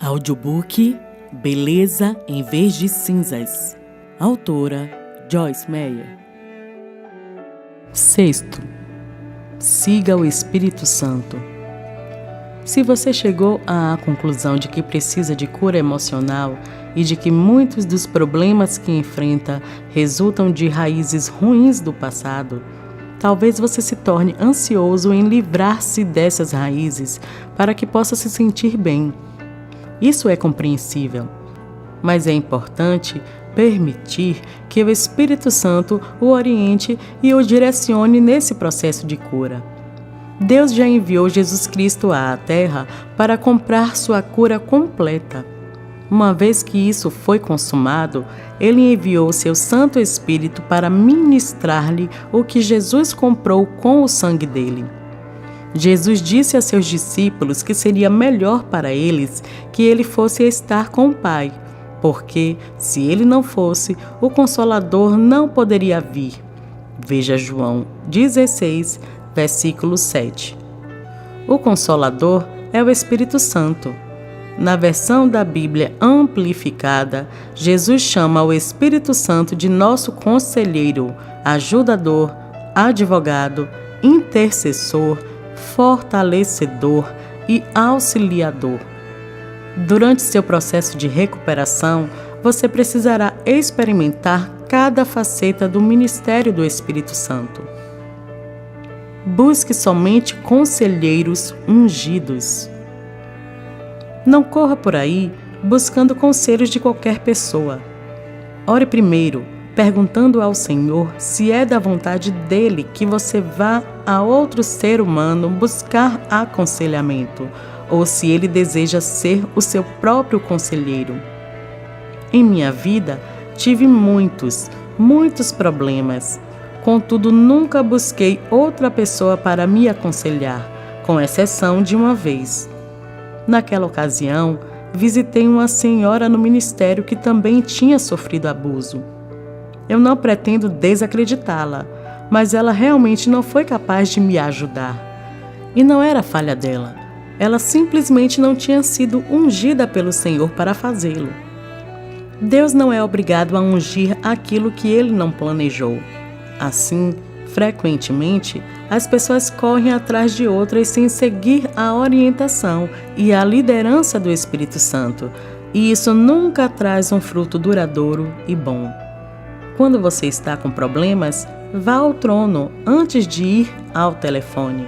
Audiobook Beleza em Vez de Cinzas. Autora Joyce Meyer. Sexto, siga o Espírito Santo. Se você chegou à conclusão de que precisa de cura emocional e de que muitos dos problemas que enfrenta resultam de raízes ruins do passado, talvez você se torne ansioso em livrar-se dessas raízes para que possa se sentir bem. Isso é compreensível, mas é importante permitir que o Espírito Santo o oriente e o direcione nesse processo de cura. Deus já enviou Jesus Cristo à Terra para comprar sua cura completa. Uma vez que isso foi consumado, Ele enviou seu Santo Espírito para ministrar-lhe o que Jesus comprou com o sangue dele. Jesus disse a seus discípulos que seria melhor para eles que ele fosse estar com o Pai, porque, se ele não fosse, o Consolador não poderia vir. Veja João 16, versículo 7. O Consolador é o Espírito Santo. Na versão da Bíblia amplificada, Jesus chama o Espírito Santo de nosso conselheiro, ajudador, advogado, intercessor, fortalecedor e auxiliador. Durante seu processo de recuperação, você precisará experimentar cada faceta do ministério do Espírito Santo. Busque somente conselheiros ungidos. Não corra por aí buscando conselhos de qualquer pessoa. Ore primeiro, perguntando ao Senhor se é da vontade dele que você vá a outro ser humano buscar aconselhamento, ou se ele deseja ser o seu próprio conselheiro. Em minha vida, tive muitos problemas. Contudo, nunca busquei outra pessoa para me aconselhar, com exceção de uma vez. Naquela ocasião, visitei uma senhora no ministério que também tinha sofrido abuso. Eu não pretendo desacreditá-la, mas ela realmente não foi capaz de me ajudar. E não era falha dela. Ela simplesmente não tinha sido ungida pelo Senhor para fazê-lo. Deus não é obrigado a ungir aquilo que Ele não planejou. Assim, frequentemente, as pessoas correm atrás de outras sem seguir a orientação e a liderança do Espírito Santo, e isso nunca traz um fruto duradouro e bom. Quando você está com problemas, vá ao trono antes de ir ao telefone.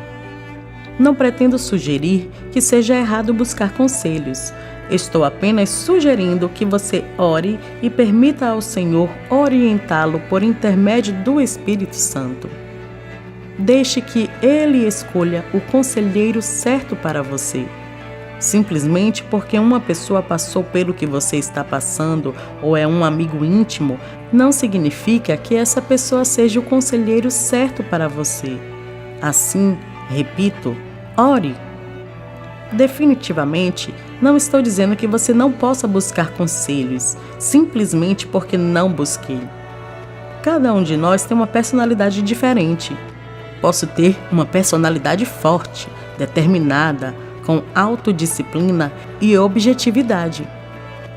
Não pretendo sugerir que seja errado buscar conselhos. Estou apenas sugerindo que você ore e permita ao Senhor orientá-lo por intermédio do Espírito Santo. Deixe que Ele escolha o conselheiro certo para você. Simplesmente porque uma pessoa passou pelo que você está passando ou é um amigo íntimo, não significa que essa pessoa seja o conselheiro certo para você. Assim, repito, ore. Definitivamente, não estou dizendo que você não possa buscar conselhos, simplesmente porque não busquei. Cada um de nós tem uma personalidade diferente. Posso ter uma personalidade forte, determinada, com autodisciplina e objetividade.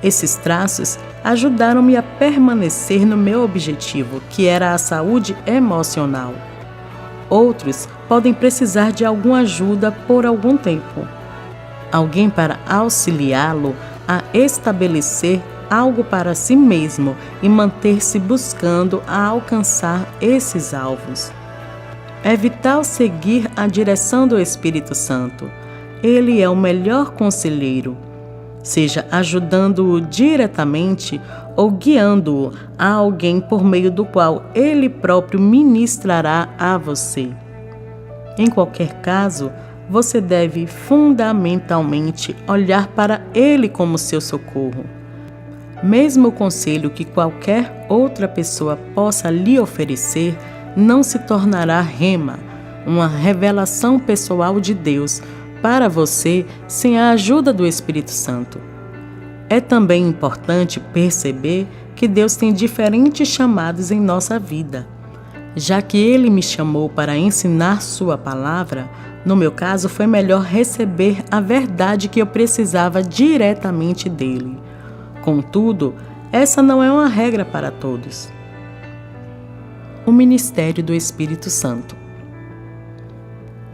Esses traços ajudaram-me a permanecer no meu objetivo, que era a saúde emocional. Outros podem precisar de alguma ajuda por algum tempo. Alguém para auxiliá-lo a estabelecer algo para si mesmo e manter-se buscando a alcançar esses alvos. É vital seguir a direção do Espírito Santo. Ele é o melhor conselheiro, seja ajudando-o diretamente ou guiando-o a alguém por meio do qual ele próprio ministrará a você. Em qualquer caso, você deve fundamentalmente olhar para ele como seu socorro. Mesmo o conselho que qualquer outra pessoa possa lhe oferecer não se tornará rema, uma revelação pessoal de Deus, para você sem a ajuda do Espírito Santo. É também importante perceber que Deus tem diferentes chamados em nossa vida. Já que Ele me chamou para ensinar Sua palavra, No meu caso, foi melhor receber a verdade que eu precisava diretamente dele. Contudo, essa não é uma regra para todos. O ministério do Espírito Santo.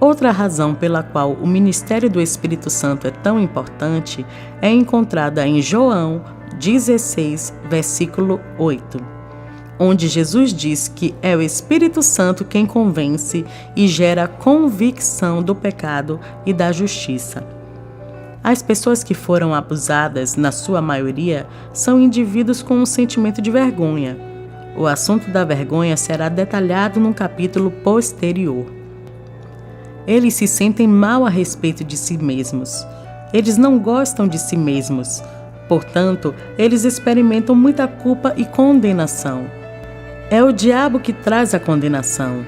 Outra razão pela qual o ministério do Espírito Santo é tão importante é encontrada em João 16, versículo 8, onde Jesus diz que é o Espírito Santo quem convence e gera convicção do pecado e da justiça. As pessoas que foram abusadas, na sua maioria, são indivíduos com um sentimento de vergonha. O assunto da vergonha será detalhado num capítulo posterior. Eles se sentem mal a respeito de si mesmos. Eles não gostam de si mesmos. Portanto, eles experimentam muita culpa e condenação. É o diabo que traz a condenação.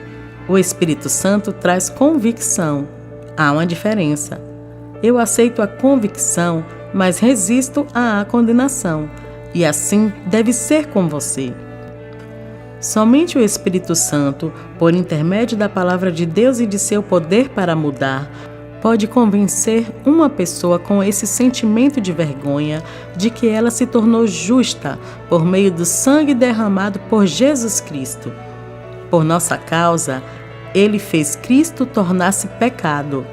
O Espírito Santo traz convicção. Há uma diferença. Eu aceito a convicção, mas resisto à condenação. E assim deve ser com você. Somente o Espírito Santo, por intermédio da palavra de Deus e de seu poder para mudar, pode convencer uma pessoa com esse sentimento de vergonha de que ela se tornou justa por meio do sangue derramado por Jesus Cristo. Por nossa causa, ele fez Cristo tornar-se pecado,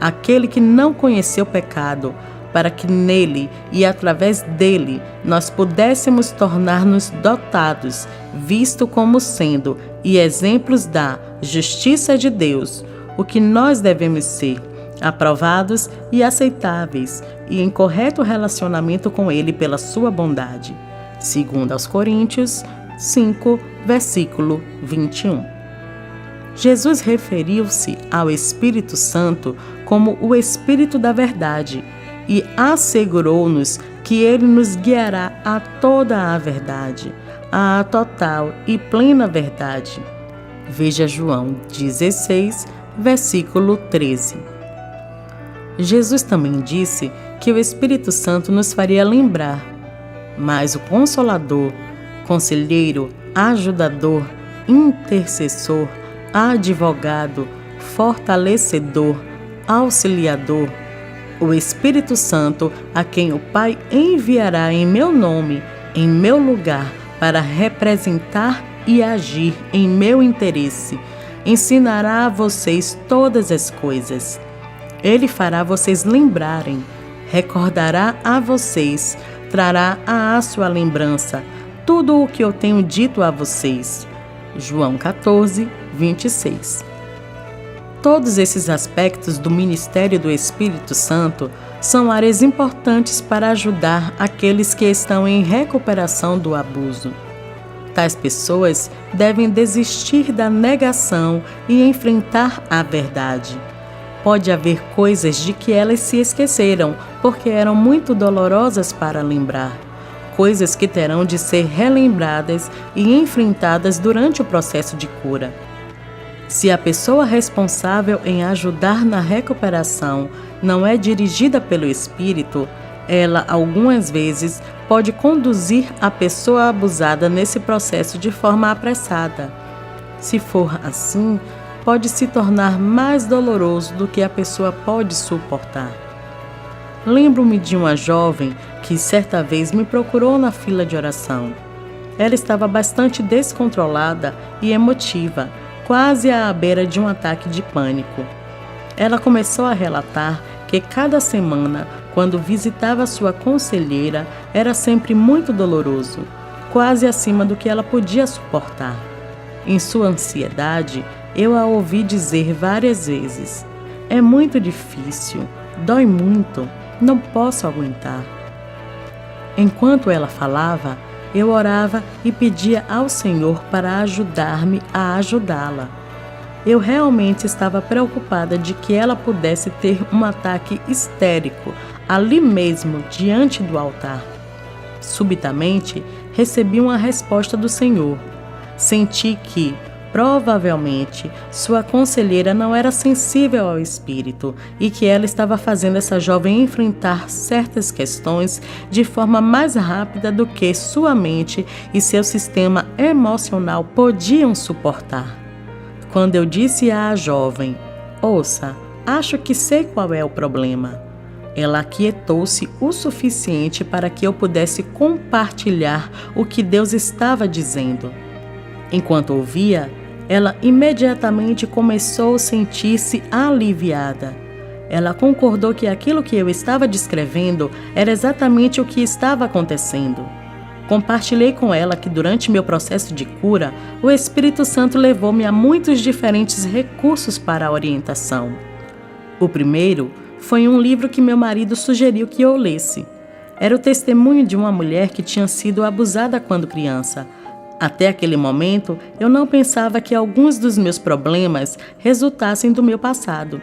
aquele que não conheceu pecado, para que nele e através dele nós pudéssemos tornar-nos dotados, visto como sendo e exemplos da justiça de Deus, o que nós devemos ser, aprovados e aceitáveis, e em correto relacionamento com ele pela sua bondade. 2 aos Coríntios 5, versículo 21. Jesus referiu-se ao Espírito Santo como o Espírito da verdade e assegurou-nos que ele nos guiará a toda a verdade, a total e plena verdade. Veja João 16, versículo 13. Jesus também disse que o Espírito Santo nos faria lembrar, mas o Consolador, Conselheiro, Ajudador, Intercessor, Advogado, Fortalecedor, Auxiliador, o Espírito Santo, a quem o Pai enviará em meu nome, em meu lugar, para representar e agir em meu interesse, ensinará a vocês todas as coisas. Ele fará vocês lembrarem, recordará a vocês, trará à sua lembrança tudo o que eu tenho dito a vocês. João 14, 26. Todos esses aspectos do ministério do Espírito Santo são áreas importantes para ajudar aqueles que estão em recuperação do abuso. Tais pessoas devem desistir da negação e enfrentar a verdade. Pode haver coisas de que elas se esqueceram, porque eram muito dolorosas para lembrar. Coisas que terão de ser relembradas e enfrentadas durante o processo de cura. Se a pessoa responsável em ajudar na recuperação não é dirigida pelo Espírito, ela, algumas vezes, pode conduzir a pessoa abusada nesse processo de forma apressada. Se for assim, pode se tornar mais doloroso do que a pessoa pode suportar. Lembro-me de uma jovem que certa vez me procurou na fila de oração. Ela estava bastante descontrolada e emotiva, quase à beira de um ataque de pânico. Ela começou a relatar que cada semana, quando visitava sua conselheira, era sempre muito doloroso, quase acima do que ela podia suportar. Em sua ansiedade, eu a ouvi dizer várias vezes: "É muito difícil, dói muito, não posso aguentar." Enquanto ela falava, eu orava e pedia ao Senhor para ajudar-me a ajudá-la. Eu realmente estava preocupada de que ela pudesse ter um ataque histérico ali mesmo, diante do altar. Subitamente, recebi uma resposta do Senhor. Senti que, provavelmente, sua conselheira não era sensível ao Espírito e que ela estava fazendo essa jovem enfrentar certas questões de forma mais rápida do que sua mente e seu sistema emocional podiam suportar. Quando eu disse à jovem: "Ouça, Acho que sei qual é o problema. Ela aquietou-se o suficiente para que eu pudesse compartilhar o que Deus estava dizendo. Enquanto ouvia, ela imediatamente começou a sentir-se aliviada. Ela concordou que aquilo que eu estava descrevendo era exatamente o que estava acontecendo. Compartilhei com ela que durante meu processo de cura, o Espírito Santo levou-me a muitos diferentes recursos para a orientação. O primeiro foi um livro que meu marido sugeriu que eu lesse. Era o testemunho de uma mulher que tinha sido abusada quando criança. Até aquele momento, eu não pensava que alguns dos meus problemas resultassem do meu passado.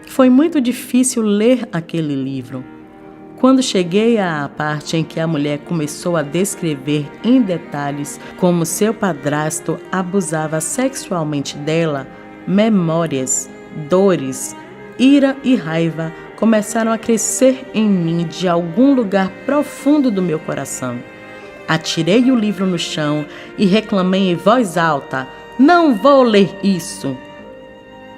Foi muito difícil ler aquele livro. Quando cheguei à parte em que a mulher começou a descrever em detalhes como seu padrasto abusava sexualmente dela, memórias, dores, ira e raiva começaram a crescer em mim de algum lugar profundo do meu coração. Atirei o livro no chão e reclamei em voz alta: "Não vou ler isso!"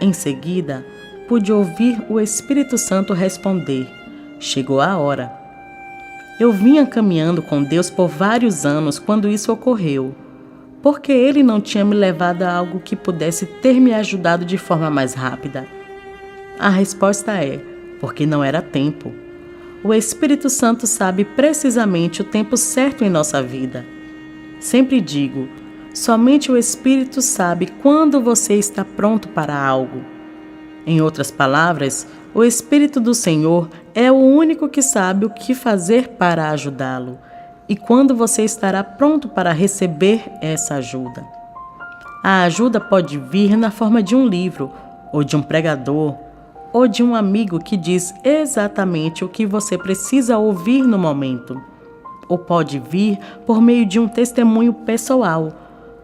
Em seguida, pude ouvir o Espírito Santo responder: "Chegou a hora." Eu vinha caminhando com Deus por vários anos quando isso ocorreu. Por que Ele não tinha me levado a algo que pudesse ter me ajudado de forma mais rápida? A resposta é: porque não era tempo. O Espírito Santo sabe precisamente o tempo certo em nossa vida. Sempre digo, somente o Espírito sabe quando você está pronto para algo. Em outras palavras, o Espírito do Senhor é o único que sabe o que fazer para ajudá-lo e quando você estará pronto para receber essa ajuda. A ajuda pode vir na forma de um livro, ou de um pregador, ou de um amigo que diz exatamente o que você precisa ouvir no momento. Ou pode vir por meio de um testemunho pessoal,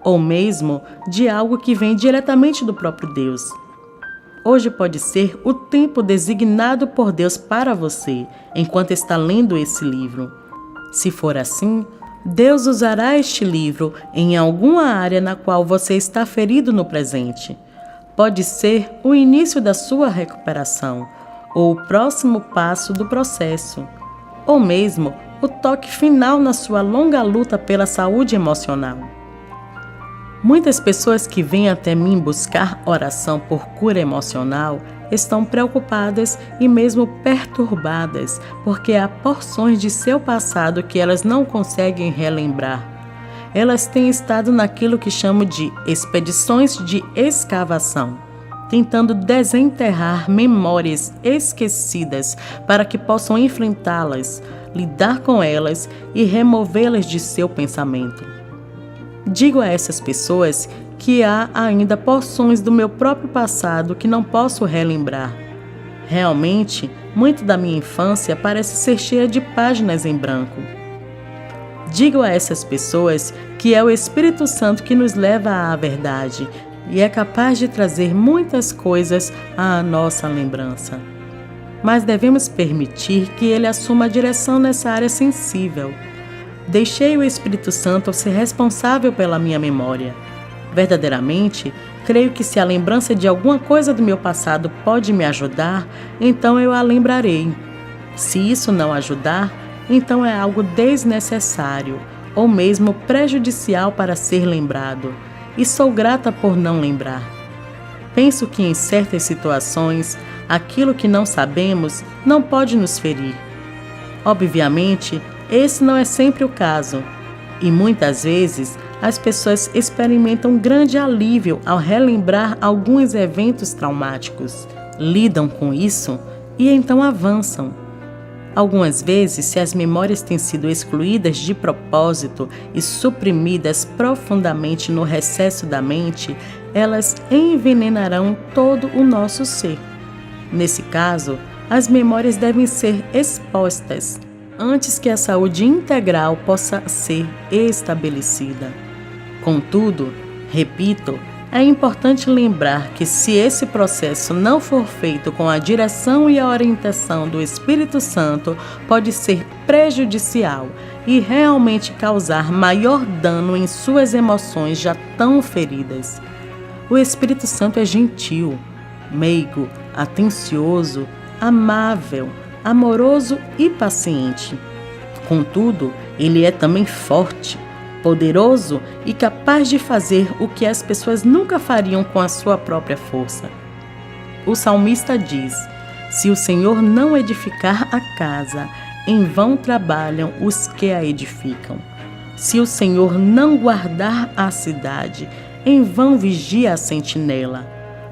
ou mesmo de algo que vem diretamente do próprio Deus. Hoje pode ser o tempo designado por Deus para você, enquanto está lendo esse livro. Se for assim, Deus usará este livro em alguma área na qual você está ferido no presente. Pode ser o início da sua recuperação, ou o próximo passo do processo, ou mesmo o toque final na sua longa luta pela saúde emocional. Muitas pessoas que vêm até mim buscar oração por cura emocional estão preocupadas e mesmo perturbadas, porque há porções de seu passado que elas não conseguem relembrar. Elas têm estado naquilo que chamo de expedições de escavação, tentando desenterrar memórias esquecidas para que possam enfrentá-las, lidar com elas e removê-las de seu pensamento. Digo a essas pessoas que há ainda porções do meu próprio passado que não posso relembrar. Realmente, muito da minha infância parece ser cheia de páginas em branco. Digo a essas pessoas que é o Espírito Santo que nos leva à verdade e é capaz de trazer muitas coisas à nossa lembrança. Mas devemos permitir que Ele assuma a direção nessa área sensível. Deixei o Espírito Santo ser responsável pela minha memória. Verdadeiramente, creio que se a lembrança de alguma coisa do meu passado pode me ajudar, então eu a lembrarei. Se isso não ajudar, então é algo desnecessário ou mesmo prejudicial para ser lembrado, e sou grata por não lembrar. Penso que em certas situações, aquilo que não sabemos não pode nos ferir. Obviamente, esse não é sempre o caso, e muitas vezes as pessoas experimentam grande alívio ao relembrar alguns eventos traumáticos, lidam com isso e então avançam. Algumas vezes, se as memórias têm sido excluídas de propósito e suprimidas profundamente no recesso da mente, elas envenenarão todo o nosso ser. Nesse caso, as memórias devem ser expostas antes que a saúde integral possa ser estabelecida. Contudo, repito, é importante lembrar que se esse processo não for feito com a direção e a orientação do Espírito Santo, pode ser prejudicial e realmente causar maior dano em suas emoções já tão feridas. O Espírito Santo é gentil, meigo, atencioso, amável, amoroso e paciente. Contudo, ele é também forte, poderoso e capaz de fazer o que as pessoas nunca fariam com a sua própria força. O salmista diz: se o Senhor não edificar a casa, em vão trabalham os que a edificam. Se o Senhor não guardar a cidade, em vão vigia a sentinela.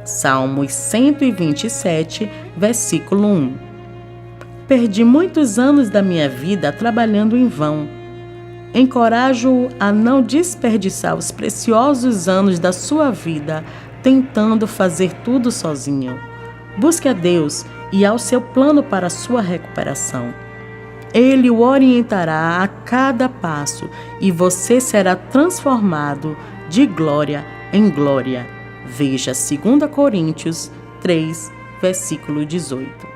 Salmos 127, versículo 1. Perdi muitos anos da minha vida trabalhando em vão. Encorajo-o a não desperdiçar os preciosos anos da sua vida tentando fazer tudo sozinho. Busque a Deus e ao seu plano para a sua recuperação. Ele o orientará a cada passo e você será transformado de glória em glória. Veja 2 Coríntios 3, versículo 18.